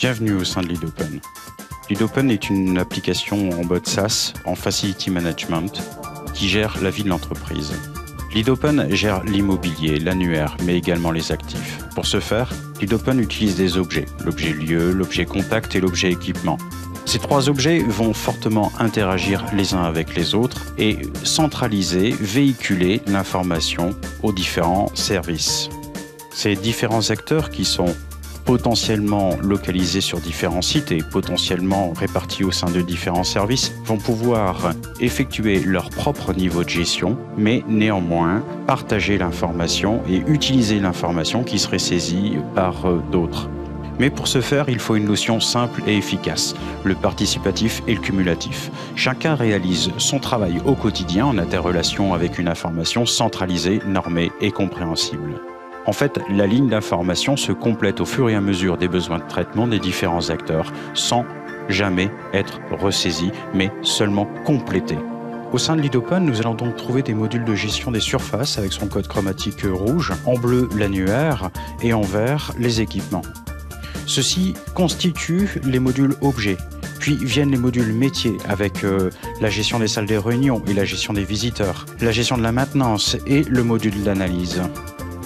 Bienvenue au sein de LeadOpen. LeadOpen est une application en mode SaaS, en Facility Management, qui gère la vie de l'entreprise. LeadOpen gère l'immobilier, l'annuaire, mais également les actifs. Pour ce faire, LeadOpen utilise des objets, l'objet lieu, l'objet contact et l'objet équipement. Ces trois objets vont fortement interagir les uns avec les autres et centraliser, véhiculer l'information aux différents services. Ces différents acteurs qui sont potentiellement localisés sur différents sites et potentiellement répartis au sein de différents services vont pouvoir effectuer leur propre niveau de gestion, mais néanmoins partager l'information et utiliser l'information qui serait saisie par d'autres. Mais pour ce faire, il faut une notion simple et efficace, le participatif et le cumulatif. Chacun réalise son travail au quotidien en interrelation avec une information centralisée, normée et compréhensible. En fait, la ligne d'information se complète au fur et à mesure des besoins de traitement des différents acteurs, sans jamais être ressaisie, mais seulement complétée. Au sein de LeadOpen, nous allons donc trouver des modules de gestion des surfaces avec son code chromatique rouge, en bleu l'annuaire et en vert les équipements. Ceux-ci constituent les modules objets. Puis viennent les modules métiers avec la gestion des salles des réunions et la gestion des visiteurs, la gestion de la maintenance et le module d'analyse.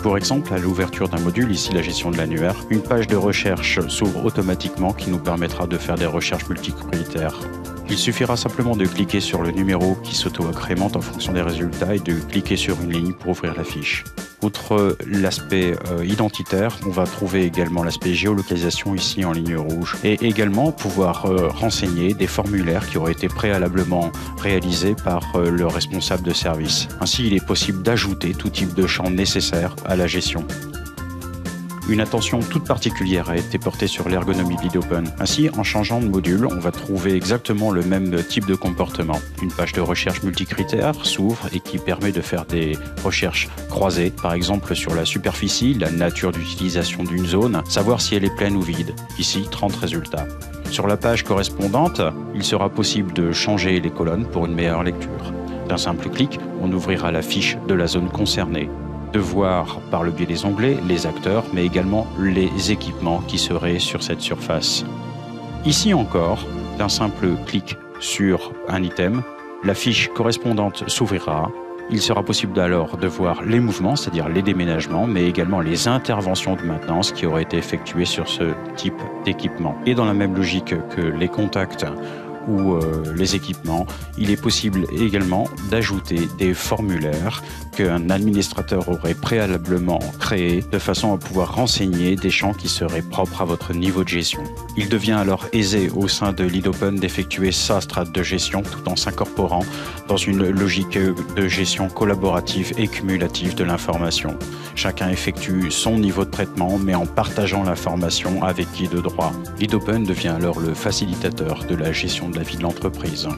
Pour exemple, à l'ouverture d'un module, ici la gestion de l'annuaire, une page de recherche s'ouvre automatiquement qui nous permettra de faire des recherches multicritères. Il suffira simplement de cliquer sur le numéro qui s'auto-agrémente en fonction des résultats et de cliquer sur une ligne pour ouvrir la fiche. Outre l'aspect identitaire, on va trouver également l'aspect géolocalisation ici en ligne rouge et également pouvoir renseigner des formulaires qui auraient été préalablement réalisés par le responsable de service. Ainsi, il est possible d'ajouter tout type de champ nécessaire à la gestion. Une attention toute particulière a été portée sur l'ergonomie de LeadOpen. Ainsi, en changeant de module, on va trouver exactement le même type de comportement. Une page de recherche multicritères s'ouvre et qui permet de faire des recherches croisées, par exemple sur la superficie, la nature d'utilisation d'une zone, savoir si elle est pleine ou vide. Ici, 30 résultats. Sur la page correspondante, il sera possible de changer les colonnes pour une meilleure lecture. D'un simple clic, on ouvrira la fiche de la zone concernée. De voir par le biais des onglets les acteurs, mais également les équipements qui seraient sur cette surface. Ici encore, d'un simple clic sur un item, la fiche correspondante s'ouvrira. Il sera possible alors de voir les mouvements, c'est-à-dire les déménagements, mais également les interventions de maintenance qui auraient été effectuées sur ce type d'équipement. Et dans la même logique que les contacts ou les équipements, il est possible également d'ajouter des formulaires qu'un administrateur aurait préalablement créés de façon à pouvoir renseigner des champs qui seraient propres à votre niveau de gestion. Il devient alors aisé au sein de LeadOpen d'effectuer sa strate de gestion tout en s'incorporant dans une logique de gestion collaborative et cumulative de l'information. Chacun effectue son niveau de traitement mais en partageant l'information avec qui de droit. LeadOpen devient alors le facilitateur de la gestion de la vie de l'entreprise.